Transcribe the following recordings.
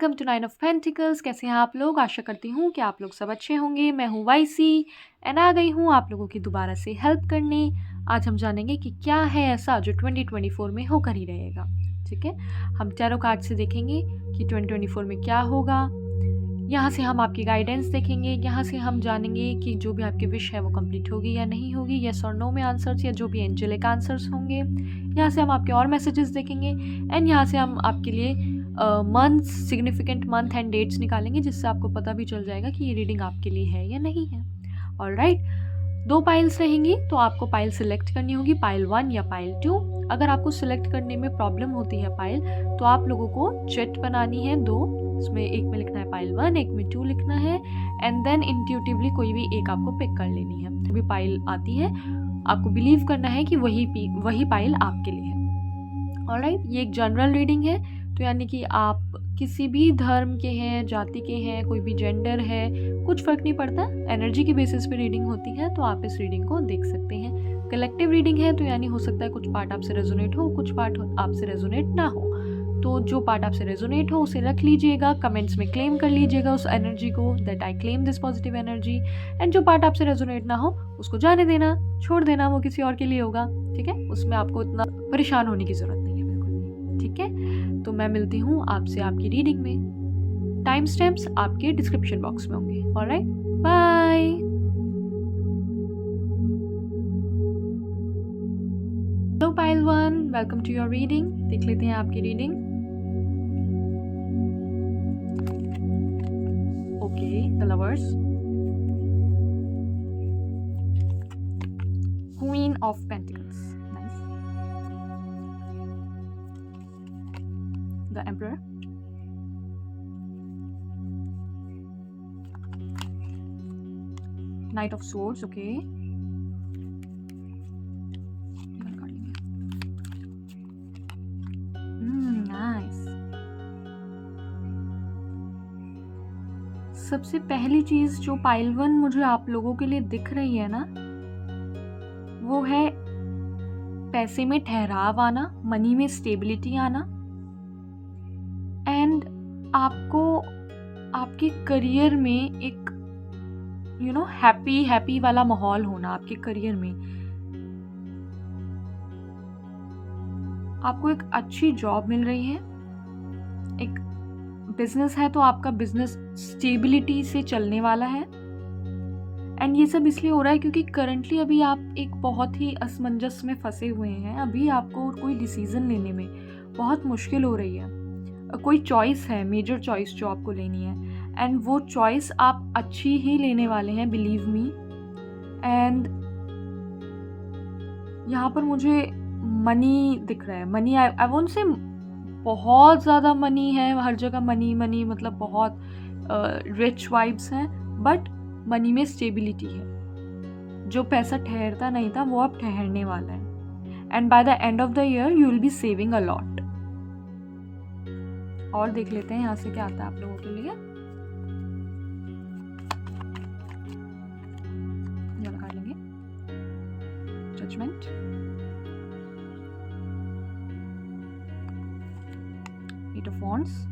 Welcome to 9 of pentacles. कैसे हैं आप लोग? आशा करती हूँ कि आप लोग सब अच्छे होंगे। मैं हूँ वाईसी एंड आ गई हूँ आप लोगों की दोबारा से हेल्प करने। आज हम जानेंगे कि क्या है ऐसा जो 2024 में होकर ही रहेगा। ठीक है, हम टैरो कार्ड से देखेंगे कि 2024 में क्या होगा। यहाँ से हम आपकी गाइडेंस देखेंगे, यहाँ से हम जानेंगे कि जो भी आपकी विश है वो कंप्लीट होगी या नहीं होगी, यस और नो में आंसर्स या जो भी एंजेलिक आंसर्स होंगे। यहाँ से हम आपके और मैसेजेस देखेंगे एंड यहाँ से हम आपके लिए months, significant month and dates निकालेंगे, जिससे आपको पता भी चल जाएगा कि ये रीडिंग आपके लिए है या नहीं है। ऑलराइट, 2 पाइल्स रहेंगी तो आपको पाइल सिलेक्ट करनी होगी, पाइल 1 या पाइल 2। अगर आपको सिलेक्ट करने में प्रॉब्लम होती है पाइल, तो आप लोगों को चेट बनानी है 2। उसमें एक में लिखना है पाइल 1, एक में 2 लिखना है एंड देन इंट्यूटिवली कोई भी एक आपको पिक कर लेनी है। जो भी पाइल आती है आपको बिलीव करना है कि वही पाइल आपके लिए है। ऑलराइट, ये एक जनरल रीडिंग है, तो यानी कि आप किसी भी धर्म के हैं, जाति के हैं, कोई भी जेंडर है, कुछ फ़र्क नहीं पड़ता। एनर्जी की बेसिस पे रीडिंग होती है, तो आप इस रीडिंग को देख सकते हैं। कलेक्टिव रीडिंग है, तो यानी हो सकता है कुछ पार्ट आपसे रेजोनेट हो, कुछ पार्ट आपसे रेजोनेट ना हो। तो जो पार्ट आपसे रेजोनेट हो उसे रख लीजिएगा, कमेंट्स में क्लेम कर लीजिएगा उस एनर्जी को, that I claim this positive energy. And जो पार्ट आपसे रेजोनेट ना हो उसको जाने देना, छोड़ देना, वो किसी और के लिए होगा। ठीक है, उसमें आपको इतना परेशान होने की ज़रूरत नहीं है, बिल्कुल भी। ठीक है, तो मैं मिलती हूँ आपसे आपकी रीडिंग में। टाइम स्टैम्प्स आपके डिस्क्रिप्शन बॉक्स में होंगे। Alright, bye. Hello pile 1, welcome to your reading. देख लेते हैं आपकी रीडिंग। Okay, the lovers, queen of pentacles, nice, the emperor, knight of swords, okay, nice. सबसे पहली चीज जो पाइल 1 मुझे आप लोगों के लिए दिख रही है ना, वो है पैसे में ठहराव आना, मनी में स्टेबिलिटी आना एंड आपको आपके करियर में एक हैप्पी वाला माहौल होना। आपके करियर में आपको एक अच्छी जॉब मिल रही है, एक बिजनेस है तो आपका बिजनेस स्टेबिलिटी से चलने वाला है। एंड ये सब इसलिए हो रहा है क्योंकि करंटली अभी आप एक बहुत ही असमंजस में फंसे हुए हैं। अभी आपको कोई डिसीजन लेने में बहुत मुश्किल हो रही है। कोई चॉइस है, मेजर चॉइस जो आपको लेनी है, एंड वो चॉइस आप अच्छी ही लेने वाले हैं, बिलीव मी। एंड यहाँ पर मुझे मनी दिख रहा है। मनी, आई वोंट से बहुत ज़्यादा मनी है हर जगह, मनी मतलब बहुत रिच वाइब्स हैं, बट मनी में स्टेबिलिटी है। जो पैसा ठहरता नहीं था वो अब ठहरने वाला है and by the end of the year you will be saving a lot. और देख लेते हैं यहाँ से क्या आता है आप लोगों के लिए। ये लगा लेंगे, judgement, eight of wands,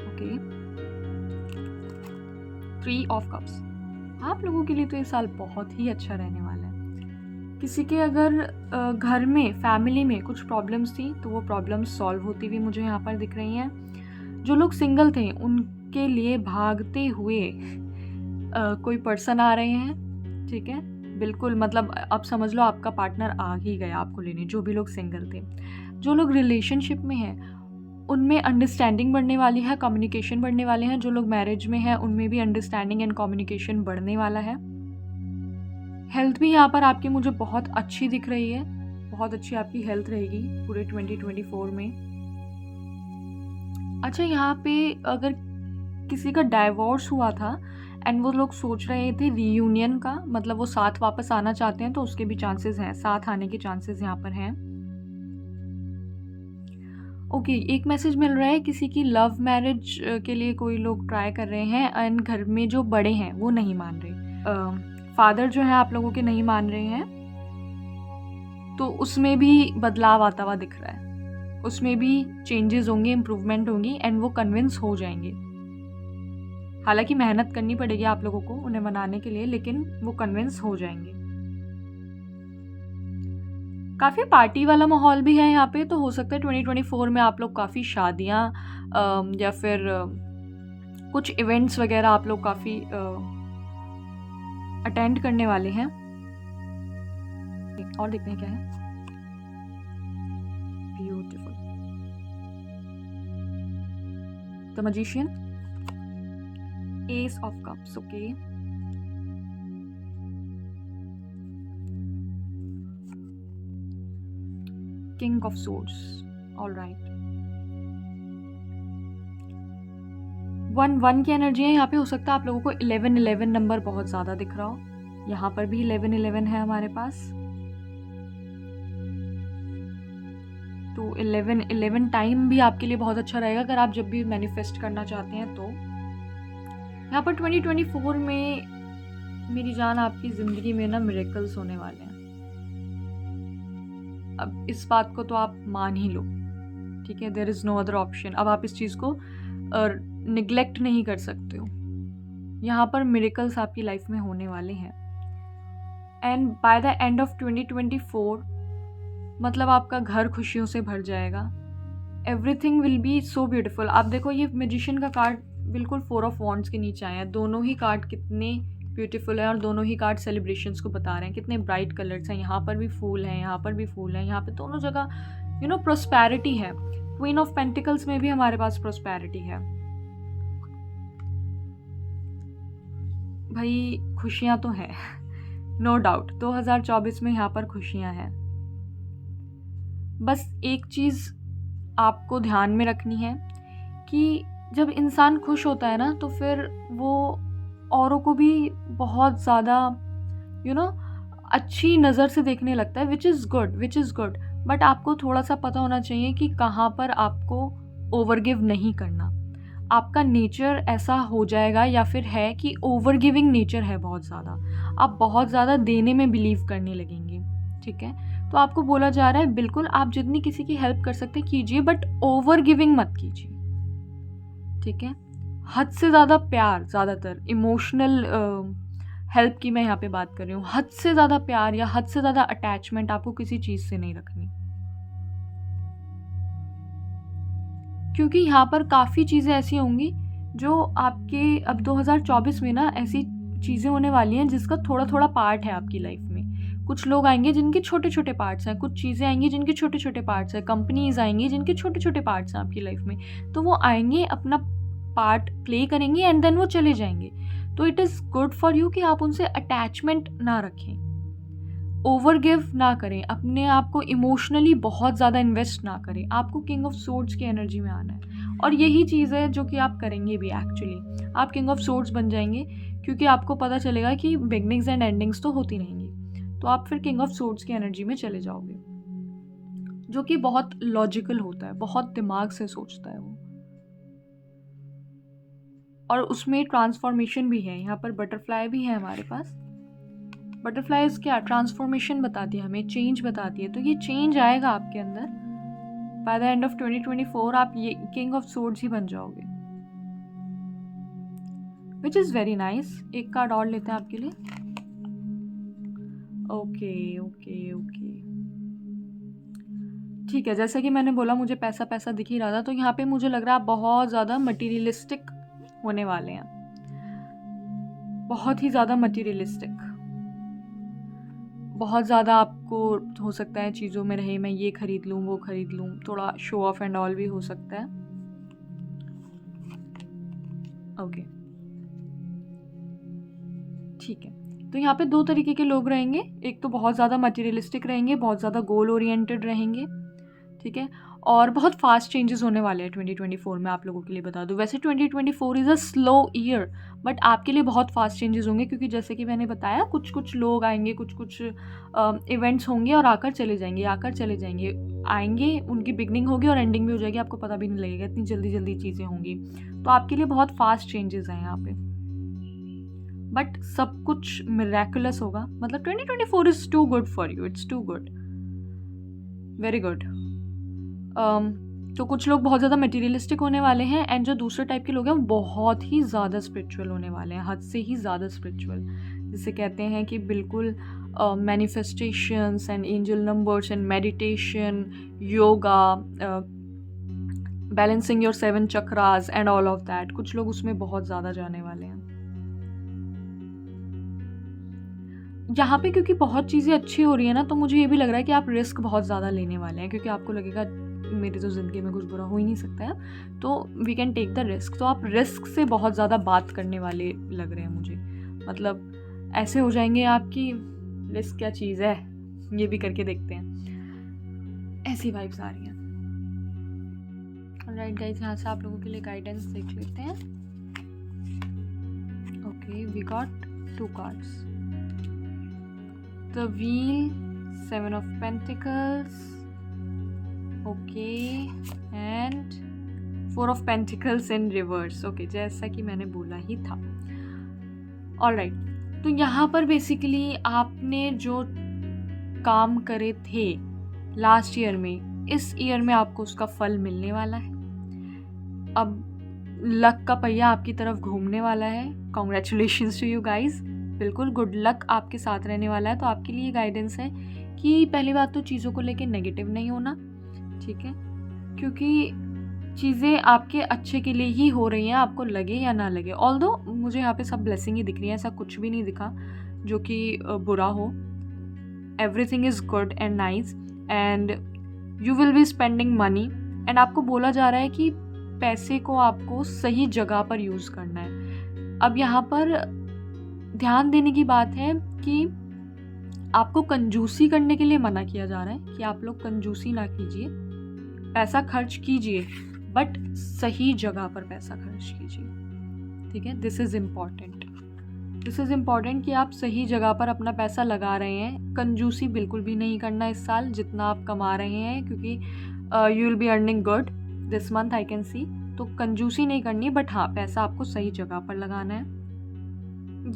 okay, 3 of cups. आप लोगों के लिए तो ये साल बहुत ही अच्छा रहने वाला है। किसी के अगर घर में, फैमिली में कुछ प्रॉब्लम्स थी तो वो प्रॉब्लम्स सॉल्व होती हुई मुझे यहाँ पर दिख रही हैं। जो लोग सिंगल थे उनके लिए भागते हुए कोई पर्सन आ रहे हैं। ठीक है, बिल्कुल, मतलब अब समझ लो आपका पार्टनर आ ही गया आपको लेने। जो भी लोग सिंगल थे, जो लोग रिलेशनशिप में हैं उनमें अंडरस्टैंडिंग बढ़ने वाली है, कम्युनिकेशन बढ़ने वाले हैं। जो लोग मैरिज में हैं उनमें भी अंडरस्टैंडिंग एंड कम्युनिकेशन बढ़ने वाला है। हेल्थ भी यहाँ पर आपकी मुझे बहुत अच्छी दिख रही है, बहुत अच्छी आपकी हेल्थ रहेगी पूरे 2024 में। अच्छा, यहाँ पे अगर किसी का डाइवोर्स हुआ था एंड वो लोग सोच रहे थे रीयूनियन का, मतलब वो साथ वापस आना चाहते हैं, तो उसके भी चांसेस हैं, साथ आने के चांसेस यहाँ पर हैं। ओके, एक मैसेज मिल रहा है किसी की लव मैरिज के लिए कोई लोग ट्राई कर रहे हैं एंड घर में जो बड़े हैं वो नहीं मान रहे। फादर जो है आप लोगों के नहीं मान रहे हैं, तो उसमें भी बदलाव आता हुआ दिख रहा है। उसमें भी चेंजेस होंगे, इम्प्रूवमेंट होंगी एंड वो कन्विंस हो जाएंगे। हालांकि मेहनत करनी पड़ेगी आप लोगों को उन्हें मनाने के लिए, लेकिन वो कन्विंस हो जाएंगे। काफ़ी पार्टी वाला माहौल भी है यहाँ पे, तो हो सकता है 2024 में आप लोग काफ़ी शादियाँ या फिर कुछ इवेंट्स वगैरह आप लोग काफ़ी अटेंड करने वाले हैं। और देखते हैं क्या है। Beautiful, the magician, S of cups, okay, king of swords, all right. 1 की एनर्जी है यहाँ पे। हो सकता है आप लोगों को 11 नंबर बहुत ज़्यादा दिख रहा हो। यहाँ पर भी 11 है हमारे पास, तो 11 टाइम भी आपके लिए बहुत अच्छा रहेगा अगर आप जब भी मैनिफेस्ट करना चाहते हैं। तो यहाँ पर 2024 में मेरी जान आपकी ज़िंदगी में ना मिरेकल्स होने वाले हैं। अब इस बात को तो आप मान ही लो, ठीक है, there is no other option. अब आप इस चीज़ को निगलेक्ट नहीं कर सकते हो। यहाँ पर मिरेकल्स आपकी लाइफ में होने वाले हैं and by the end of 2024 मतलब आपका घर खुशियों से भर जाएगा। Everything will be so beautiful. आप देखो ये मैजिशियन का कार्ड बिल्कुल 4 ऑफ वॉन्ड्स के नीचे आए हैं। दोनों ही कार्ड कितने ब्यूटीफुल हैं और दोनों ही कार्ड सेलिब्रेशंस को बता रहे हैं, कितने ब्राइट कलर्स हैं। यहाँ पर भी फूल हैं, यहाँ पर भी फूल हैं, यहाँ पे दोनों जगह प्रोस्पैरिटी है। क्वीन ऑफ पेंटिकल्स में भी हमारे पास प्रोस्पैरिटी है। भाई खुशियाँ तो हैं, नो डाउट। 2024 में यहाँ पर खुशियाँ हैं। बस एक चीज़ आपको ध्यान में रखनी है कि जब इंसान खुश होता है ना, तो फिर वो औरों को भी बहुत ज़्यादा अच्छी नज़र से देखने लगता है, विच इज़ गुड। बट आपको थोड़ा सा पता होना चाहिए कि कहाँ पर आपको ओवरगिव नहीं करना। आपका नेचर ऐसा हो जाएगा या फिर है कि ओवर गिविंग नेचर है बहुत ज़्यादा। आप बहुत ज़्यादा देने में बिलीव करने लगेंगे, ठीक है। तो आपको बोला जा रहा है बिल्कुल आप जितनी किसी की हेल्प कर सकते कीजिए, बट ओवर गिविंग मत कीजिए, ठीक है। हद से ज़्यादा प्यार, ज़्यादातर इमोशनल हेल्प की मैं यहाँ पे बात कर रही हूँ। हद से ज़्यादा प्यार या हद से ज़्यादा अटैचमेंट आपको किसी चीज़ से नहीं रखनी, क्योंकि यहाँ पर काफ़ी चीज़ें ऐसी होंगी जो आपके अब 2024 में ना ऐसी चीज़ें होने वाली हैं जिसका थोड़ा थोड़ा पार्ट है आपकी लाइफ में। कुछ लोग आएंगे जिनके छोटे छोटे पार्ट्स हैं, कुछ चीज़ें आएंगी जिनके छोटे छोटे पार्ट्स हैं, कंपनीज आएंगी जिनके छोटे छोटे पार्ट्स हैं आपकी लाइफ में। तो वो आएंगे, अपना पार्ट प्ले करेंगे एंड देन वो चले जाएंगे। तो it is good for you कि आप उनसे अटैचमेंट ना रखें, ओवर गिव ना करें, अपने आप को इमोशनली बहुत ज़्यादा इन्वेस्ट ना करें। आपको किंग ऑफ सोर्ड्स की एनर्जी में आना है और यही चीज़ है जो कि आप करेंगे भी। एक्चुअली आप किंग ऑफ सोर्ड्स बन जाएंगे क्योंकि आपको पता चलेगा कि बिगनिंग्स एंड एंडिंग्स तो होती रहेंगी। तो आप फिर किंग ऑफ सोर्ड्स की एनर्जी में चले जाओगे, जो कि बहुत लॉजिकल होता है, बहुत दिमाग से सोचता है वो, और उसमें ट्रांसफॉर्मेशन भी है। यहाँ पर बटरफ्लाई भी है हमारे पास। बटरफ्लाइज क्या ट्रांसफॉर्मेशन बताती है हमें, चेंज बताती है। तो ये चेंज आएगा आपके अंदर। बाय द एंड ऑफ 2024 आप ये किंग ऑफ सोर्ड्स ही बन जाओगे, विच इज़ वेरी नाइस। एक कार्ड और लेते हैं आपके लिए। ओके ओके ओके, ठीक है। जैसे कि मैंने बोला मुझे पैसा पैसा दिख ही रहा था, तो यहाँ पे मुझे लग रहा है आप बहुत ज़्यादा मटीरियलिस्टिक होने वाले हैं, बहुत ही ज़्यादा मटीरियलिस्टिक। बहुत ज़्यादा आपको हो सकता है चीज़ों में रहे, मैं ये खरीद लूँ वो खरीद लूँ, थोड़ा शो ऑफ एंड ऑल भी हो सकता है। ओके ठीक है। तो यहाँ पे 2 तरीके के लोग रहेंगे। एक तो बहुत ज़्यादा मटीरियलिस्टिक रहेंगे, बहुत ज़्यादा गोल ओरिएंटेड रहेंगे, ठीक है। और बहुत फास्ट चेंजेस होने वाले हैं 2024 में, आप लोगों के लिए बता दूं। वैसे 2024 is a slow year, but आपके लिए बहुत फास्ट चेंजेस होंगे, क्योंकि जैसे कि मैंने बताया कुछ कुछ लोग आएंगे, कुछ कुछ इवेंट्स होंगे और आकर चले जाएंगे, आएंगे, उनकी बिगनिंग होगी और एंडिंग भी हो जाएगी, आपको पता भी नहीं लगेगा, इतनी जल्दी जल्दी चीज़ें होंगी। तो आपके लिए बहुत फास्ट चेंजेस हैं यहाँ पे, बट सब कुछ मिरेकुलस होगा। मतलब 2024 is too good for you, it's too good, very good. तो कुछ लोग बहुत ज़्यादा मटेरियलिस्टिक होने वाले हैं, एंड जो दूसरे टाइप के लोग हैं वो बहुत ही ज़्यादा स्पिरिचुअल होने वाले हैं, हद से ही ज़्यादा स्पिरिचुअल, जिसे कहते हैं कि बिल्कुल manifestations and angel numbers and meditation, yoga, balancing your 7 chakras and all of that. कुछ लोग उसमें बहुत ज़्यादा जाने वाले हैं यहाँ पे, क्योंकि बहुत चीज़ें अच्छी हो रही है ना, तो मुझे ये भी लग रहा है कि आप रिस्क बहुत ज़्यादा लेने वाले हैं, क्योंकि आपको लगेगा मेरी तो ज़िंदगी में कुछ बुरा हो ही नहीं सकता है, तो we can take the risk. तो आप रिस्क से बहुत ज़्यादा बात करने वाले लग रहे हैं मुझे, मतलब ऐसे हो जाएंगे आपकी रिस्क क्या चीज़ है, ये भी करके देखते हैं, ऐसी वाइब्स आ रही हैं। ऑलराइट गाइस, यहाँ से आप लोगों के लिए गाइडेंस देख लेते हैं। Okay, we got 2 cards, the wheel, 7 of pentacles, okay, and 4 of pentacles in reverse. Okay, जैसा कि मैंने बोला ही था। ऑलराइट, तो यहाँ पर बेसिकली आपने जो काम करे थे लास्ट ईयर में, इस ईयर में आपको उसका फल मिलने वाला है। अब लक का पहिया आपकी तरफ घूमने वाला है। कॉन्ग्रेचुलेशंस टू यू गाइज, बिल्कुल गुड लक आपके साथ रहने वाला है। तो आपके लिए गाइडेंस है कि पहली बात तो चीज़ों को लेके नेगेटिव नहीं होना, ठीक है, क्योंकि चीज़ें आपके अच्छे के लिए ही हो रही हैं, आपको लगे या ना लगे। ऑल्दो मुझे यहाँ पे सब ब्लेसिंग ही दिख रही है, ऐसा कुछ भी नहीं दिखा जो कि बुरा हो। Everything is good and nice, and you will be spending money, and आपको बोला जा रहा है कि पैसे को आपको सही जगह पर यूज़ करना है। अब यहाँ पर ध्यान देने की बात है कि आपको कंजूसी करने के लिए मना किया जा रहा है कि आप लोग कंजूसी ना कीजिए, पैसा खर्च कीजिए, बट सही जगह पर पैसा खर्च कीजिए, ठीक है। This is important, this is important कि आप सही जगह पर अपना पैसा लगा रहे हैं। कंजूसी बिल्कुल भी नहीं करना इस साल, जितना आप कमा रहे हैं, क्योंकि you will be earning good this month, I can see. तो कंजूसी नहीं करनी, बट हाँ, पैसा आपको सही जगह पर लगाना है।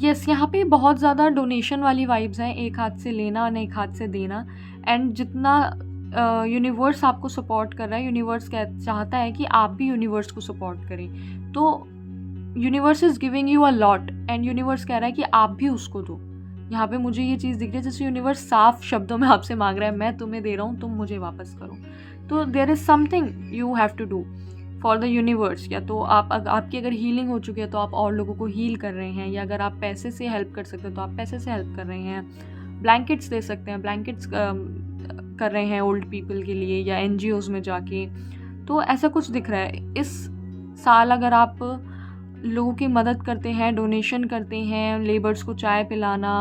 यस, यहाँ पे बहुत ज़्यादा डोनेशन वाली वाइब्स हैं, एक हाथ से लेना और एक हाथ से देना। एंड जितना यूनिवर्स आपको सपोर्ट कर रहा है, यूनिवर्स चाहता है कि आप भी यूनिवर्स को सपोर्ट करें। तो universe is giving you a lot, and universe कह रहा है कि आप भी उसको दो। यहाँ पे मुझे ये चीज़ दिख रही है जैसे यूनिवर्स साफ शब्दों में आपसे मांग रहा है, मैं तुम्हें दे रहा हूँ, तुम मुझे वापस करो। तो there is something you have to do for the universe. या तो आपकी अगर हीलिंग हो चुकी है तो आप और लोगों को हील कर रहे हैं, या अगर आप पैसे से हेल्प कर सकते हो तो आप पैसे से हेल्प कर रहे हैं, ब्लैंकेट्स दे सकते हैं, ब्लैंकेट्स कर रहे हैं ओल्ड पीपल के लिए, या NGOs में जाके। तो ऐसा कुछ दिख रहा है इस साल। अगर आप लोगों की मदद करते हैं, डोनेशन करते हैं, लेबर्स को चाय पिलाना,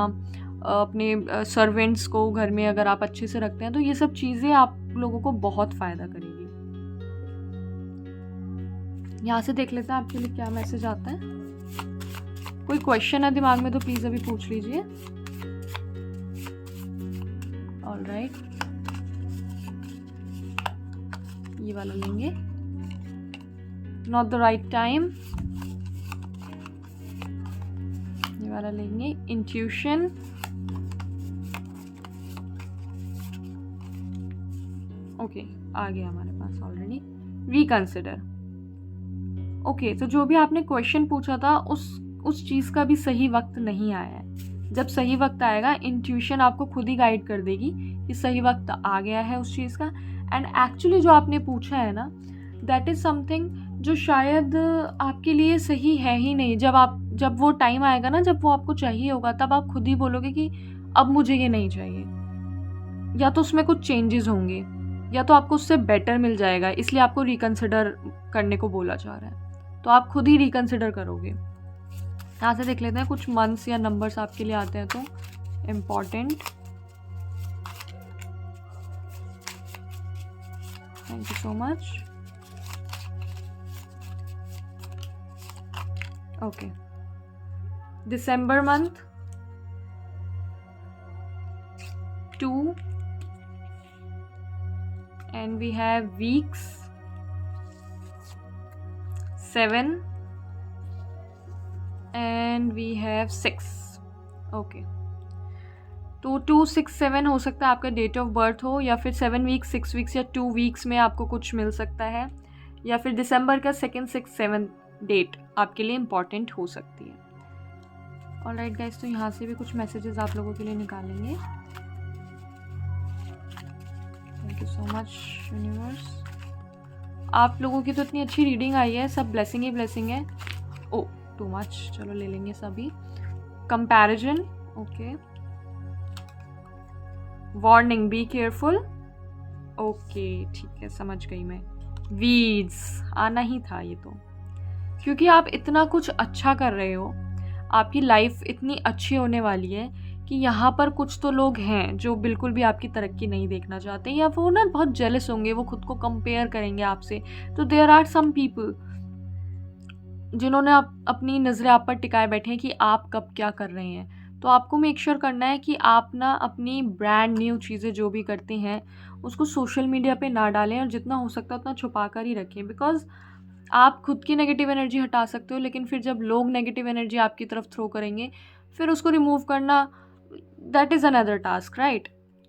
अपने सर्वेंट्स को घर में अगर आप अच्छे से रखते हैं, तो ये सब चीज़ें आप लोगों को बहुत फ़ायदा करेगी। यहाँ से देख लेते हैं आपके लिए क्या मैसेज आता है। कोई क्वेश्चन है दिमाग में तो प्लीज़ अभी पूछ लीजिए। ऑलराइट, ये वाला लेंगे, नॉट द राइट टाइम। ये वाला लेंगे, इंट्यूशन। ओके, आ गया हमारे पास ऑलरेडी, रिकंसिडर। ओके, तो जो भी आपने क्वेश्चन पूछा था उस चीज़ का भी सही वक्त नहीं आया है। जब सही वक्त आएगा, इंट्यूशन आपको खुद ही गाइड कर देगी कि सही वक्त आ गया है उस चीज़ का। एंड एक्चुअली जो आपने पूछा है ना, दैट इज़ समथिंग जो शायद आपके लिए सही है ही नहीं। जब वो टाइम आएगा ना, जब वो आपको चाहिए होगा, तब आप खुद ही बोलोगे कि अब मुझे ये नहीं चाहिए, या तो उसमें कुछ चेंजेस होंगे, या तो आपको उससे बेटर मिल जाएगा, इसलिए आपको रिकंसिडर करने को बोला जा रहा है। तो आप खुद ही रिकंसिडर करोगे। यहाँ से देख लेते हैं कुछ मंथ्स या नंबर्स आपके लिए आते हैं तो important. Thank you so much. Okay, December month 2, and we have weeks 7, and we have 6. Okay, तो 267 हो सकता है आपका डेट ऑफ बर्थ हो, या फिर 7 वीक्स, 6 वीक्स या 2 वीक्स में आपको कुछ मिल सकता है, या फिर दिसंबर का 2nd, 6th, 7th डेट आपके लिए इम्पॉर्टेंट हो सकती है। ऑलराइट गाइस, तो यहाँ से भी कुछ मैसेजेस आप लोगों के लिए निकालेंगे। Thank you so much universe. आप लोगों की तो इतनी अच्छी रीडिंग आई है, सब ब्लेसिंग ही ब्लेसिंग है। ओ टू मच, चलो ले लेंगे सभी। Comparison, okay. Warning, be careful, okay ठीक है, समझ गई मैं। वीड्स आना ही था ये तो, क्योंकि आप इतना कुछ अच्छा कर रहे हो, आपकी लाइफ इतनी अच्छी होने वाली है कि यहाँ पर कुछ तो लोग हैं जो बिल्कुल भी आपकी तरक्की नहीं देखना चाहते, या वो ना बहुत जेलस होंगे, वो खुद को कंपेयर करेंगे आपसे। तो देयर आर सम पीपल जिन्होंने अपनी नज़रें आप पर टिकाए बैठे हैं कि आप कब क्या कर रहे हैं। तो आपको मेक श्योर करना है कि आप ना अपनी ब्रांड न्यू चीज़ें जो भी करते हैं उसको सोशल मीडिया पे ना डालें, और जितना हो सकता है उतना छुपा कर ही रखें। बिकॉज आप खुद की नेगेटिव एनर्जी हटा सकते हो, लेकिन फिर जब लोग नेगेटिव एनर्जी आपकी तरफ थ्रो करेंगे, फिर उसको रिमूव करना, that is another task, right.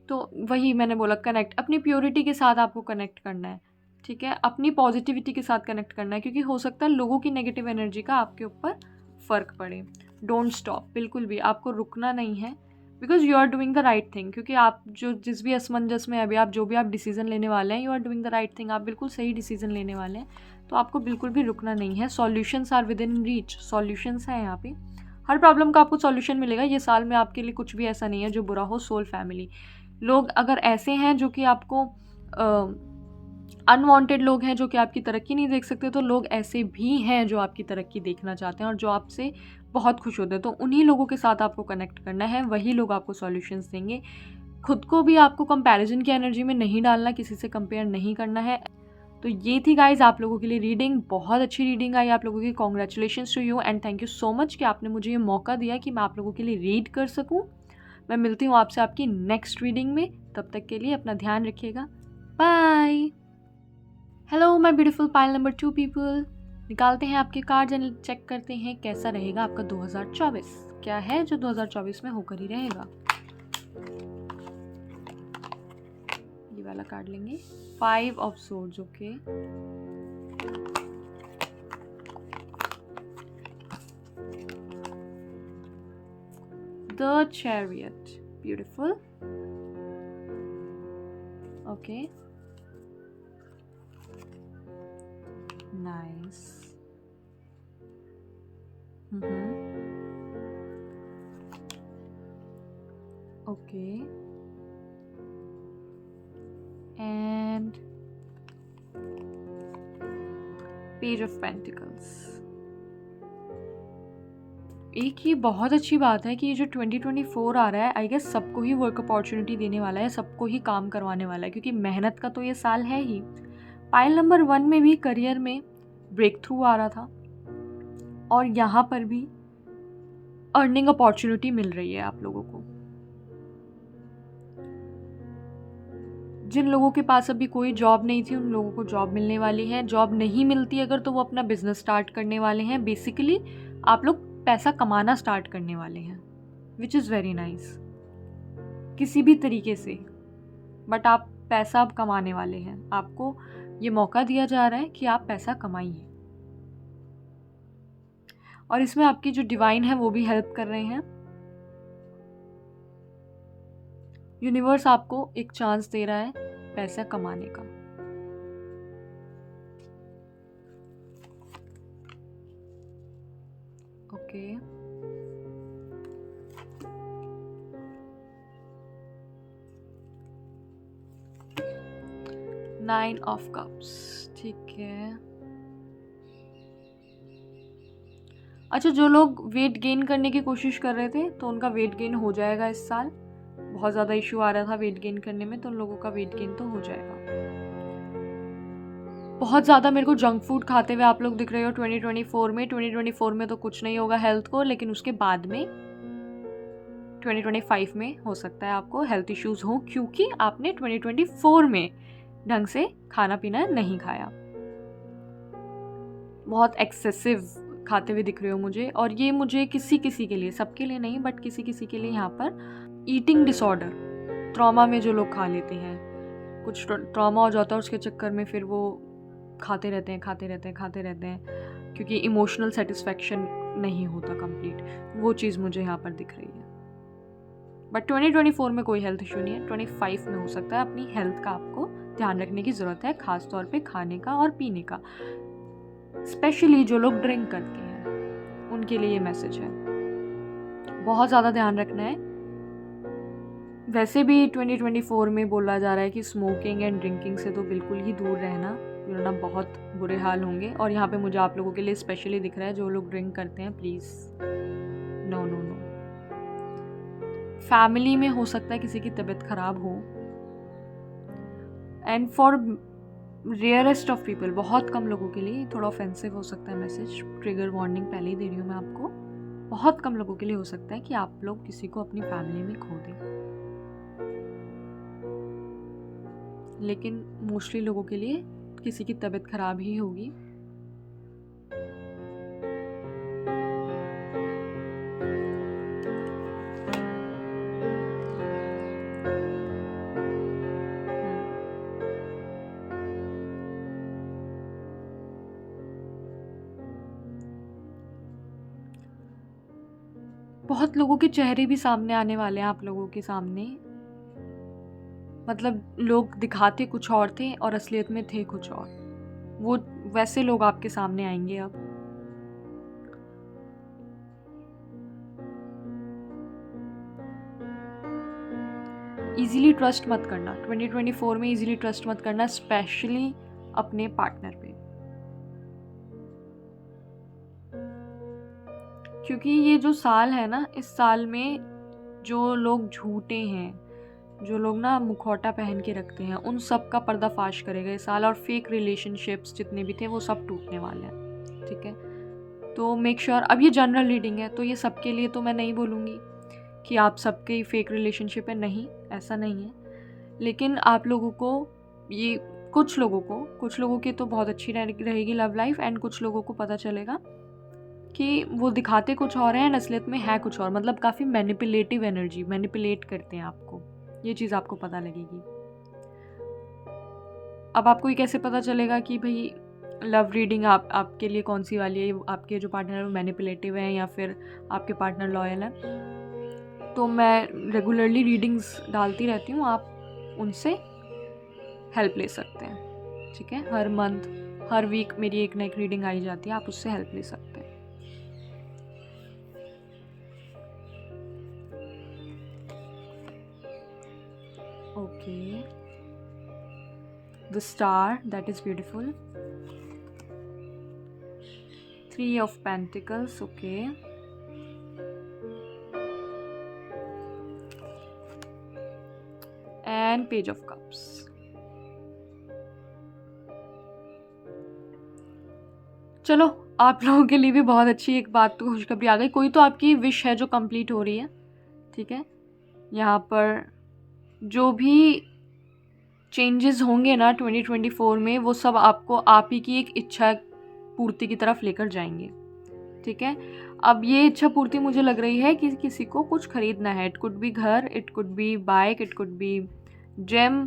तो वही मैंने बोला, कनेक्ट, अपनी प्योरिटी के साथ आपको कनेक्ट करना है, ठीक है, अपनी पॉजिटिविटी के साथ कनेक्ट करना है, क्योंकि हो सकता है लोगों की नेगेटिव एनर्जी का आपके ऊपर फ़र्क पड़े। डोंट स्टॉप, बिल्कुल भी आपको रुकना नहीं है, because you are doing the right thing. क्योंकि आप जो जिस भी असमंजस में अभी आप जो भी आप डिसीजन लेने वाले हैं, you are doing the right thing, आप बिल्कुल सही डिसीजन लेने वाले हैं। तो आपको बिल्कुल भी रुकना नहीं है। Solutions are within reach, solutions हैं यहाँ पे, हर प्रॉब्लम का आपको सॉल्यूशन मिलेगा। ये साल में आपके लिए कुछ भी ऐसा नहीं है जो बुरा हो। सोल फैमिली लोग अगर ऐसे हैं जो कि आपको अनवांटेड लोग हैं, जो कि आपकी तरक्की नहीं देख सकते, तो लोग ऐसे भी हैं जो आपकी तरक्की देखना चाहते हैं और जो आपसे बहुत खुश होते हैं। तो उन्हीं लोगों के साथ आपको कनेक्ट करना है, वही लोग आपको सॉल्यूशंस देंगे। खुद को भी आपको कंपैरिजन की एनर्जी में नहीं डालना, किसी से कंपेयर नहीं करना है। तो ये थी गाइज आप लोगों के लिए रीडिंग, बहुत अच्छी रीडिंग आई आप लोगों की। Congratulations to you and thank you so much कि आपने मुझे ये मौका दिया कि मैं आप लोगों के लिए रीड कर सकूं। मैं मिलती हूँ आपसे आपकी नेक्स्ट रीडिंग में, तब तक के लिए अपना ध्यान रखिएगा, bye. Hello my beautiful pile number 2 people, निकालते हैं आपके कार्ड्स एंड चेक करते हैं कैसा रहेगा आपका 2024, क्या है जो 2024 में होकर ही रहेगा। ये वाला कार्ड लेंगे, 5 of swords, okay. The chariot, beautiful, okay, nice, okay, and page of pentacles. एक ही बहुत अच्छी बात है कि ये जो 2024 आ रहा है, आई गेस सबको ही वर्क अपॉर्चुनिटी देने वाला है, सबको ही काम करवाने वाला है, क्योंकि मेहनत का तो ये साल है ही। पाइल नंबर 1 में भी करियर में ब्रेक थ्रू आ रहा था, और यहाँ पर भी अर्निंग अपॉर्चुनिटी मिल रही है आप लोगों को। जिन लोगों के पास अभी कोई जॉब नहीं थी, उन लोगों को जॉब मिलने वाली है। जॉब नहीं मिलती अगर, तो वो अपना बिजनेस स्टार्ट करने वाले हैं। बेसिकली आप लोग पैसा कमाना स्टार्ट करने वाले हैं, विच इज़ वेरी नाइस, किसी भी तरीके से, बट आप पैसा अब कमाने वाले हैं। आपको ये मौका दिया जा रहा है कि आप पैसा कमाइए, और इसमें आपकी जो डिवाइन है वो भी हेल्प कर रहे हैं। यूनिवर्स आपको एक चांस दे रहा है पैसा कमाने का। ओके, नाइन ऑफ कप्स, ठीक है। अच्छा, जो लोग वेट गेन करने की कोशिश कर रहे थे, तो उनका वेट गेन हो जाएगा इस साल। बहुत ज़्यादा इशू आ रहा था वेट गेन करने में, तो उन लोगों का वेट गेन तो हो जाएगा। बहुत ज़्यादा मेरे को जंक फूड खाते हुए आप लोग दिख रहे हो 2024 में। 2024 में तो कुछ नहीं होगा हेल्थ को, लेकिन उसके बाद में 2025 में हो सकता है आपको हेल्थ इश्यूज हो, क्योंकि आपने 2024 में ढंग से खाना पीना नहीं खाया। बहुत एक्सेसिव खाते हुए दिख रहे हो मुझे, और ये मुझे किसी किसी के लिए, सबके लिए नहीं, बट किसी किसी के लिए यहाँ पर ईटिंग डिसऑर्डर, ट्रॉमा में जो लोग खा लेते हैं, कुछ ट्रॉमा हो जाता है उसके चक्कर में फिर वो खाते रहते हैं क्योंकि इमोशनल सेटिस्फैक्शन नहीं होता कंप्लीट। वो चीज़ मुझे यहाँ पर दिख रही है। बट 2024 में कोई हेल्थ इशू नहीं है, 25 में हो सकता है। अपनी हेल्थ का आपको ध्यान रखने की ज़रूरत है, ख़ास तौर पे खाने का और पीने का। स्पेशली जो लोग ड्रिंक करते हैं उनके लिए ये मैसेज है, बहुत ज़्यादा ध्यान रखना है। वैसे भी 2024 में बोला जा रहा है कि स्मोकिंग एंड ड्रिंकिंग से तो बिल्कुल ही दूर रहना, वरना बहुत बुरे हाल होंगे। और यहाँ पे मुझे आप लोगों के लिए स्पेशली दिख रहा है, जो लोग ड्रिंक करते हैं please no no no. Family में हो सकता है किसी की तबीयत ख़राब हो, and for rarest of people, बहुत कम लोगों के लिए थोड़ा ऑफेंसिव हो सकता है मैसेज। ट्रिगर वार्निंग पहले ही दे रही हूँ मैं आपको। बहुत कम लोगों के लिए हो सकता है कि आप लोग किसी को अपनी फैमिली में खो दें, लेकिन मोस्टली लोगों के लिए किसी की तबीयत खराब ही होगी। बहुत लोगों के चेहरे भी सामने आने वाले हैं आप लोगों के सामने। मतलब लोग दिखाते कुछ और थे और असलियत में थे कुछ और। वो वैसे लोग आपके सामने आएंगे अब। इजीली ट्रस्ट मत करना 2024 में, इजीली ट्रस्ट मत करना, स्पेशली अपने पार्टनर पे, क्योंकि ये जो साल है ना, इस साल में जो लोग झूठे हैं, जो लोग ना मुखौटा पहन के रखते हैं, उन सब का पर्दाफाश करेगा ये साल। और फेक रिलेशनशिप्स जितने भी थे वो सब टूटने वाले हैं, ठीक है। तो मेक श्योर, अब ये जनरल रीडिंग है तो ये सबके लिए तो मैं नहीं बोलूँगी कि आप सबके फेक रिलेशनशिप है, नहीं, ऐसा नहीं है। लेकिन आप लोगों को ये, कुछ लोगों की तो बहुत अच्छी रहेगी लव लाइफ, एंड कुछ लोगों को पता चलेगा कि वो दिखाते कुछ और हैं, असलियत में है कुछ और। मतलब काफ़ी मैनिपुलेटिव एनर्जी, मैनिपुलेट करते हैं आपको, ये चीज़ आपको पता लगेगी। अब आपको ये कैसे पता चलेगा कि भाई लव रीडिंग आपके लिए कौन सी वाली है, आपके जो पार्टनर है वो मैनिपुलेटिव हैं या फिर आपके पार्टनर लॉयल हैं? तो मैं रेगुलरली रीडिंग्स डालती रहती हूँ, आप उनसे हेल्प ले सकते हैं, ठीक है। हर मंथ, हर वीक मेरी एक ना एक रीडिंग आई जाती है, आप उससे हेल्प ले सकते हैं। Okay, the star, that is beautiful. 3 of Pentacles, okay. And Page of Cups. चलो, आप लोगों के लिए भी बहुत अच्छी एक बात तो खुशखबरी आ गई। कोई तो आपकी विश है जो कंप्लीट हो रही है, ठीक है। यहाँ पर जो भी चेंजेस होंगे ना 2024 में, वो सब आपको आप ही की एक इच्छा पूर्ति की तरफ लेकर जाएंगे, ठीक है। अब ये इच्छा पूर्ति मुझे लग रही है कि किसी को कुछ खरीदना है। इट कुड बी घर, it could be bike, it could be gem,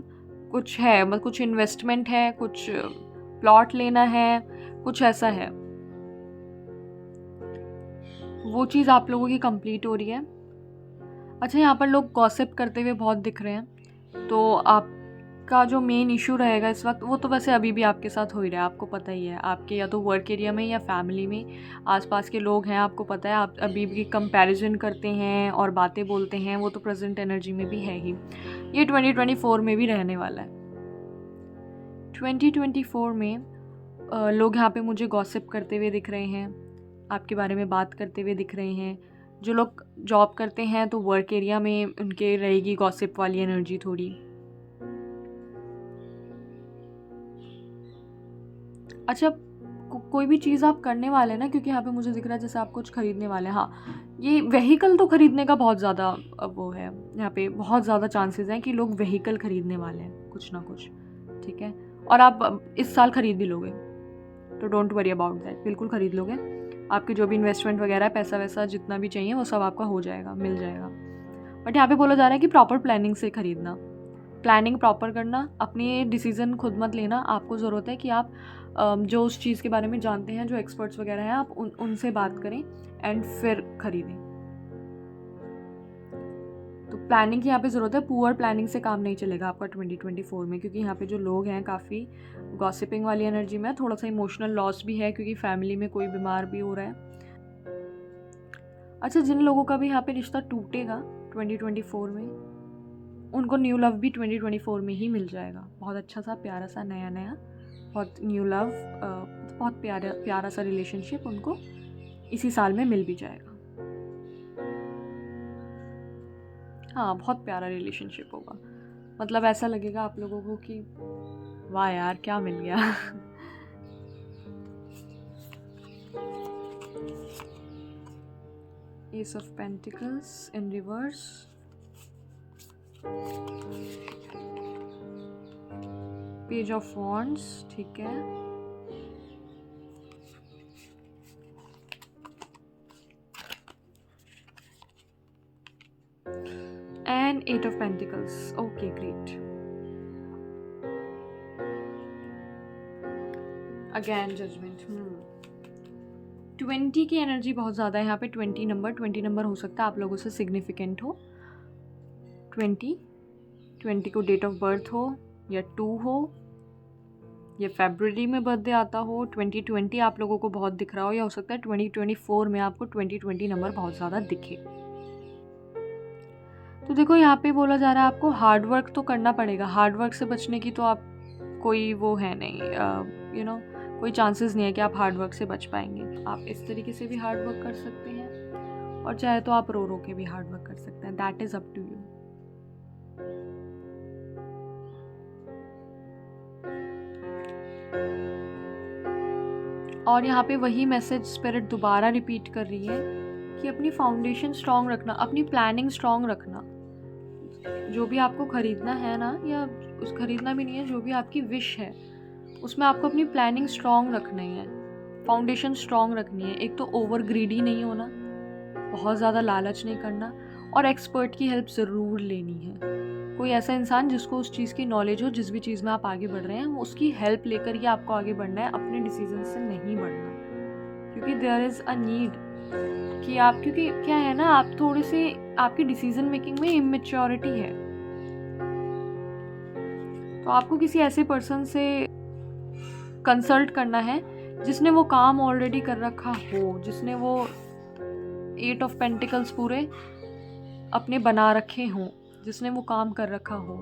कुछ है, मतलब कुछ इन्वेस्टमेंट है, कुछ प्लॉट लेना है, कुछ ऐसा है। वो चीज़ आप लोगों की कंप्लीट हो रही है। अच्छा, यहाँ पर लोग गॉसिप करते हुए बहुत दिख रहे हैं, तो आपका जो मेन इशू रहेगा इस वक्त, वो तो वैसे अभी भी आपके साथ हो ही रहा है, आपको पता ही है। आपके या तो वर्क एरिया में या फैमिली में आसपास के लोग हैं, आपको पता है, आप अभी भी कंपैरिजन करते हैं और बातें बोलते हैं, वो तो प्रेजेंट एनर्जी में भी है ही। ये 2024 में भी रहने वाला है। 2024 में लोग यहाँ पे मुझे गॉसिप करते हुए दिख रहे हैं, आपके बारे में बात करते हुए दिख रहे हैं। जो लोग जॉब करते हैं तो वर्क एरिया में उनके रहेगी गॉसिप वाली एनर्जी थोड़ी। अच्छा, कोई भी चीज़ आप करने वाले हैं ना, क्योंकि यहाँ पे मुझे दिख रहा है जैसे आप कुछ खरीदने वाले हैं। हाँ, ये व्हीकल तो खरीदने का बहुत ज़्यादा वो है, यहाँ पे बहुत ज़्यादा चांसेस हैं कि लोग व्हीकल खरीदने वाले हैं कुछ ना कुछ, ठीक है। और आप इस साल खरीद भी लोगे, तो डोंट वरी अबाउट दैट, बिल्कुल खरीद लोगे। आपके जो भी इन्वेस्टमेंट वगैरह है, पैसा वैसा जितना भी चाहिए वो सब आपका हो जाएगा, मिल जाएगा। बट यहाँ पे बोला जा रहा है कि प्रॉपर प्लानिंग से खरीदना, प्लानिंग प्रॉपर करना, अपनी डिसीज़न खुद मत लेना। आपको ज़रूरत है कि आप जो उस चीज़ के बारे में जानते हैं, जो एक्सपर्ट्स वगैरह हैं, आप उनसे बात करें एंड फिर खरीदें। तो प्लानिंग की यहाँ पे ज़रूरत है, पुअर प्लानिंग से काम नहीं चलेगा आपका 2024 में, क्योंकि यहाँ पे जो लोग हैं काफ़ी गॉसिपिंग वाली एनर्जी में, थोड़ा सा इमोशनल लॉस भी है क्योंकि फैमिली में कोई बीमार भी हो रहा है। अच्छा, जिन लोगों का भी यहाँ पे रिश्ता टूटेगा 2024 में, उनको न्यू लव भी 2024 में ही मिल जाएगा। बहुत अच्छा सा प्यारा सा नया बहुत न्यू लव, बहुत प्यारा सा रिलेशनशिप उनको इसी साल में मिल भी जाएगा। हाँ, बहुत प्यारा रिलेशनशिप होगा, मतलब ऐसा लगेगा आप लोगों को कि वाह यार क्या मिल गया। Ace of pentacles in reverse, page of wands, ठीक है, and 8 of pentacles. Okay great. Again judgement. 20 की एनर्जी बहुत ज़्यादा है यहाँ पे। 20 नंबर हो सकता है आप लोगों से सिग्निफिकेंट हो। 20 को डेट ऑफ बर्थ हो या 2 हो या फरवरी में बर्थडे आता हो। 2020 आप लोगों को बहुत दिख रहा हो, या हो सकता है 2024 में आपको 20 नंबर बहुत ज़्यादा दिखे। तो देखो यहाँ पे बोला जा रहा है आपको हार्ड वर्क तो करना पड़ेगा। हार्ड वर्क से बचने की तो आप कोई वो है नहीं, कोई चांसेस नहीं है कि आप हार्ड वर्क से बच पाएंगे। आप इस तरीके से भी हार्ड वर्क कर सकते हैं और चाहे तो आप रो के भी हार्ड वर्क कर सकते हैं। That is up to you. और यहाँ पे वही मैसेज स्पिरिट दोबारा रिपीट कर रही है कि अपनी फाउंडेशन स्ट्रांग रखना, अपनी प्लानिंग स्ट्रांग रखना। जो भी आपको खरीदना है ना, या उस खरीदना भी नहीं है, जो भी आपकी विश है उसमें आपको अपनी प्लानिंग स्ट्रांग रखनी है, फाउंडेशन स्ट्रांग रखनी है। एक तो ओवर ग्रीडी नहीं होना, बहुत ज़्यादा लालच नहीं करना, और एक्सपर्ट की हेल्प ज़रूर लेनी है। कोई ऐसा इंसान जिसको उस चीज़ की नॉलेज हो, जिस भी चीज़ में आप आगे बढ़ रहे हैं, उसकी हेल्प लेकर ही आपको आगे बढ़ना है, अपने डिसीजन से नहीं बढ़ना। क्योंकि देयर इज़ अ नीड कि आप, क्योंकि क्या है ना, आप थोड़े से, आपकी डिसीजन मेकिंग में इमेच्योरिटी है, तो आपको किसी ऐसे पर्सन से कंसल्ट करना है जिसने वो काम ऑलरेडी कर रखा हो, जिसने वो 8 ऑफ पेंटिकल्स पूरे अपने बना रखे हों, जिसने वो काम कर रखा हो,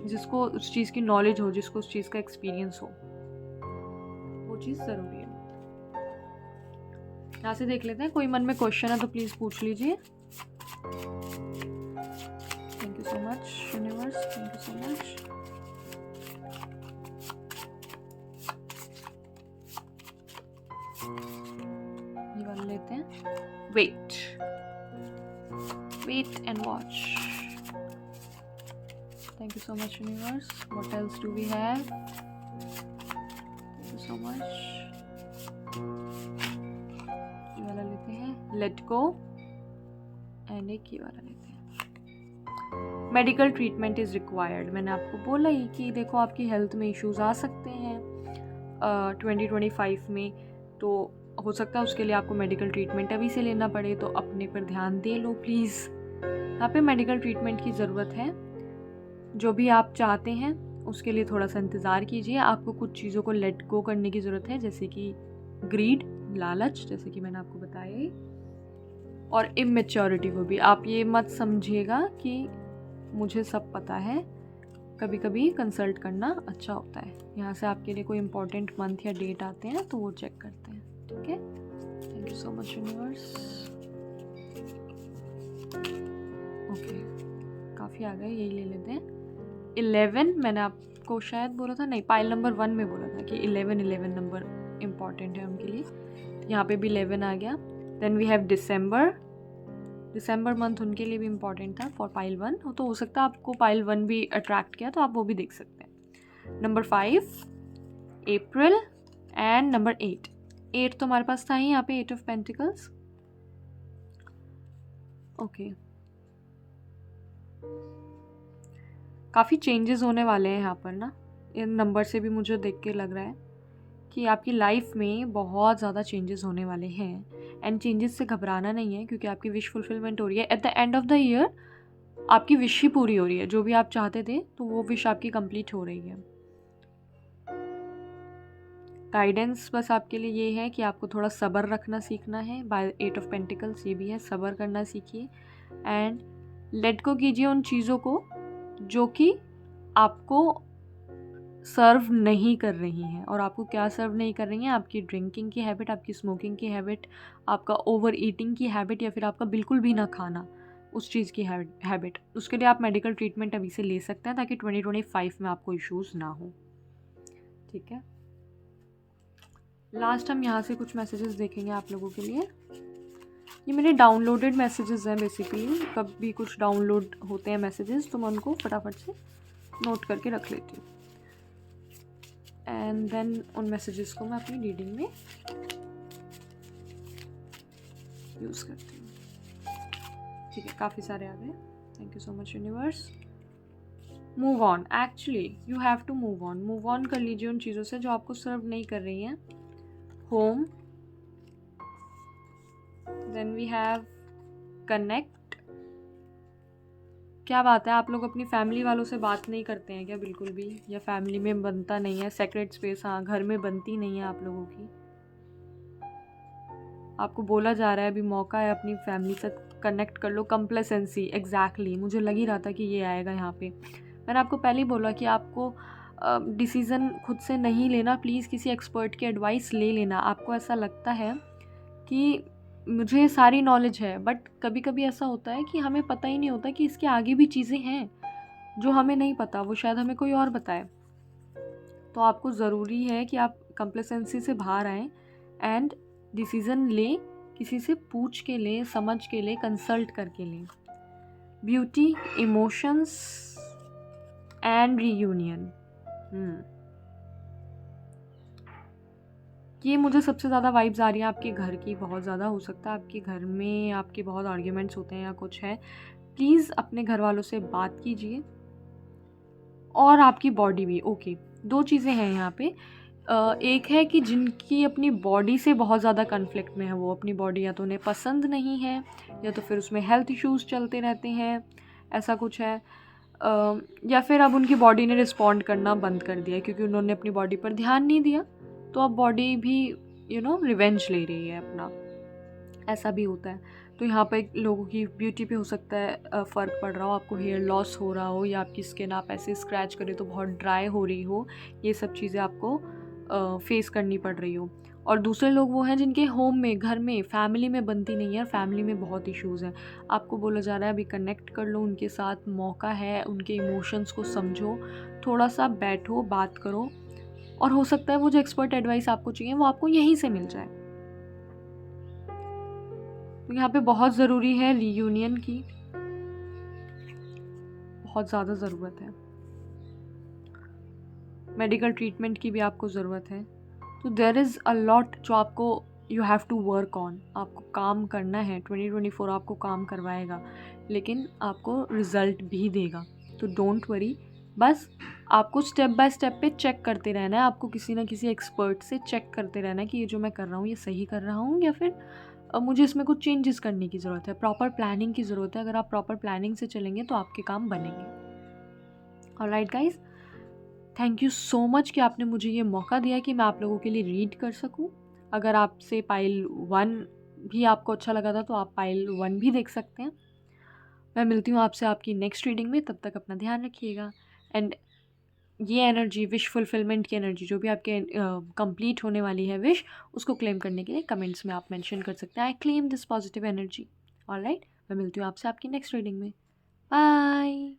जिसको उस चीज़ की नॉलेज हो, जिसको उस चीज़ का एक्सपीरियंस हो। वो चीज़ ज़रूरी है। यहाँ से देख लेते हैं, कोई मन में क्वेश्चन है तो प्लीज़ पूछ लीजिए। Thank you so much universe, thank you so much. ये वाला लेते हैं। Wait and watch. Thank you so much universe. What else do we have? Thank you so much. ये वाला लेते हैं, लेट गो, एंड एक ये वाला लेते हैं, मेडिकल ट्रीटमेंट इज़ रिक्वायर्ड। मैंने आपको बोला ही कि देखो आपकी हेल्थ में इश्यूज आ सकते हैं 2025 में, तो हो सकता है उसके लिए आपको मेडिकल ट्रीटमेंट अभी से लेना पड़े, तो अपने पर ध्यान दे लो प्लीज़। यहाँ पे मेडिकल ट्रीटमेंट की ज़रूरत है। जो भी आप चाहते हैं उसके लिए थोड़ा सा इंतज़ार कीजिए। आपको कुछ चीज़ों को लेट गो करने की ज़रूरत है, जैसे कि ग्रीड, लालच, जैसे कि मैंने आपको बताया, और इमेच्योरिटी को भी। आप ये मत समझिएगा कि मुझे सब पता है, कभी कभी कंसल्ट करना अच्छा होता है। यहाँ से आपके लिए कोई इम्पोर्टेंट मंथ या डेट आते हैं तो वो चेक करते हैं, ठीक है। Thank you so much universe. Okay, काफ़ी आ गए, यही ले लेते हैं। 11 मैंने आपको शायद बोला था, नहीं, पाइल नंबर 1 में बोला था कि 11 नंबर इम्पॉर्टेंट है उनके लिए। यहाँ पे भी 11 आ गया। Then we have December month उनके लिए भी इम्पॉर्टेंट था फॉर पाइल 1, तो हो सकता है आपको पाइल 1 भी अट्रैक्ट किया, तो आप वो भी देख सकते हैं। नंबर 5 अप्रैल, एंड नंबर 8 तो हमारे पास था ही यहाँ पे, 8 ऑफ पेंटिकल्स। ओके, काफ़ी चेंजेस होने वाले हैं यहाँ पर ना, इन नंबर से भी मुझे देख के लग रहा है कि आपकी लाइफ में बहुत ज़्यादा चेंजेस होने वाले हैं। एंड चेंजेस से घबराना नहीं है, क्योंकि आपकी विश फुलफिलमेंट हो रही है। At the end of the year आपकी विश ही पूरी हो रही है, जो भी आप चाहते थे तो वो विश आपकी कंप्लीट हो रही है। गाइडेंस बस आपके लिए ये है कि आपको थोड़ा सब्र रखना सीखना है। बाय 8 ऑफ पेंटिकल्स ये भी है, सब्र करना सीखिए एंड लेट गो कीजिए उन चीज़ों को जो कि आपको सर्व नहीं कर रही हैं। और आपको क्या सर्व नहीं कर रही हैं? आपकी ड्रिंकिंग की हैबिट, आपकी स्मोकिंग की हैबिट, आपका ओवर ईटिंग की हैबिट, या फिर आपका बिल्कुल भी ना खाना, उस चीज़ की हैबिट। उसके लिए आप मेडिकल ट्रीटमेंट अभी से ले सकते हैं, ताकि 2025 में आपको इश्यूज़ ना हो। ठीक है, लास्ट हम यहाँ से कुछ मैसेजेस देखेंगे आप लोगों के लिए। ये मेरे डाउनलोडेड मैसेजेस हैं बेसिकली। कब भी कुछ डाउनलोड होते हैं मैसेजेस तो मैं उनको फटाफट से नोट करके रख लेती हूँ, एंड देन उन मैसेजेस को मैं अपनी रीडिंग में यूज़ करती हूँ। ठीक है, काफ़ी सारे आ गए। Thank you so much universe. Move on, actually you have to move on कर लीजिए उन चीज़ों से जो आपको सर्व नहीं कर रही हैं। Home, then we have connect. क्या बात है, आप लोग अपनी फैमिली वालों से बात नहीं करते हैं क्या बिल्कुल भी? या फैमिली में बनता नहीं है सेक्रेट स्पेस? हाँ, घर में बनती नहीं है आप लोगों की। आपको बोला जा रहा है अभी मौका है, अपनी फैमिली से कनेक्ट कर लो। कंप्लेसेंसी, एग्जैक्टली मुझे लग ही रहा था कि ये आएगा यहाँ पे। मैंने आपको पहले ही बोला कि आपको डिसीज़न खुद से नहीं लेना, प्लीज़ किसी एक्सपर्ट की एडवाइस ले लेना। आपको ऐसा लगता है कि मुझे सारी नॉलेज है, बट कभी कभी ऐसा होता है कि हमें पता ही नहीं होता कि इसके आगे भी चीज़ें हैं जो हमें नहीं पता, वो शायद हमें कोई और बताए। तो आपको ज़रूरी है कि आप कंप्लेसेंसी से बाहर आएँ एंड डिसीज़न लें, किसी से पूछ के लें, समझ के लें, कंसल्ट करके लें। ब्यूटी, इमोशंस एंड रीयूनियन, ये मुझे सबसे ज़्यादा वाइब्स आ रही हैं आपके घर की। बहुत ज़्यादा हो सकता है आपके घर में आपके बहुत आर्ग्यूमेंट्स होते हैं या कुछ है। प्लीज़ अपने घर वालों से बात कीजिए। और आपकी बॉडी भी, ओके, दो चीज़ें हैं यहाँ पे। एक है कि जिनकी अपनी बॉडी से बहुत ज़्यादा कन्फ्लिक्ट में है, वो अपनी बॉडी या तो उन्हें पसंद नहीं है या तो फिर उसमें हेल्थ इश्यूज़ चलते रहते हैं, ऐसा कुछ है। या फिर अब उनकी बॉडी ने रिस्पॉन्ड करना बंद कर दिया क्योंकि उन्होंने अपनी बॉडी पर ध्यान नहीं दिया, तो अब बॉडी भी रिवेंज ले रही है अपना, ऐसा भी होता है। तो यहाँ पर लोगों की ब्यूटी पे हो सकता है फ़र्क पड़ रहा हो, आपको हेयर लॉस हो रहा हो, या आपकी स्किन आप ऐसे स्क्रैच करें तो बहुत ड्राई हो रही हो, ये सब चीज़ें आपको फेस करनी पड़ रही हो। और दूसरे लोग वो हैं जिनके होम में, घर में, फैमिली में बनती नहीं है, फैमिली में बहुत इश्यूज़ हैं। आपको बोला जा रहा है अभी कनेक्ट कर लो उनके साथ, मौका है, उनके इमोशंस को समझो, थोड़ा सा बैठो, बात करो, और हो सकता है वो जो एक्सपर्ट एडवाइस आपको चाहिए वो आपको यहीं से मिल जाए। तो यहाँ पे बहुत ज़रूरी है रीयूनियन की, बहुत ज़्यादा ज़रूरत है। मेडिकल ट्रीटमेंट की भी आपको ज़रूरत है। तो देयर इज़ अ लॉट जो आपको you have to work on, आपको काम करना है। 2024 आपको काम करवाएगा, लेकिन आपको रिज़ल्ट भी देगा। तो डोंट वरी, बस आपको स्टेप बाय स्टेप पे चेक करते रहना है। आपको किसी ना किसी एक्सपर्ट से चेक करते रहना है कि ये जो मैं कर रहा हूँ ये सही कर रहा हूँ, या फिर मुझे इसमें कुछ चेंजेस करने की ज़रूरत है। प्रॉपर प्लानिंग की ज़रूरत है। अगर आप प्रॉपर प्लानिंग से चलेंगे तो आपके काम बनेंगे। Alright guys, thank you so much कि आपने मुझे ये मौका दिया कि मैं आप लोगों के लिए रीड कर सकूं। अगर आपसे पाइल 1 भी आपको अच्छा लगा था तो आप पाइल 1 भी देख सकते हैं। मैं मिलती हूँ आपसे आपकी नेक्स्ट रीडिंग में, तब तक अपना ध्यान रखिएगा। एंड ये एनर्जी, विश फुलफिलमेंट की एनर्जी जो भी आपके कंप्लीट होने वाली है विश, उसको क्लेम करने के लिए कमेंट्स में आप मेंशन कर सकते हैं, I claim this positive energy. Alright, मैं मिलती हूँ आपसे आपकी नेक्स्ट रीडिंग में। बाय।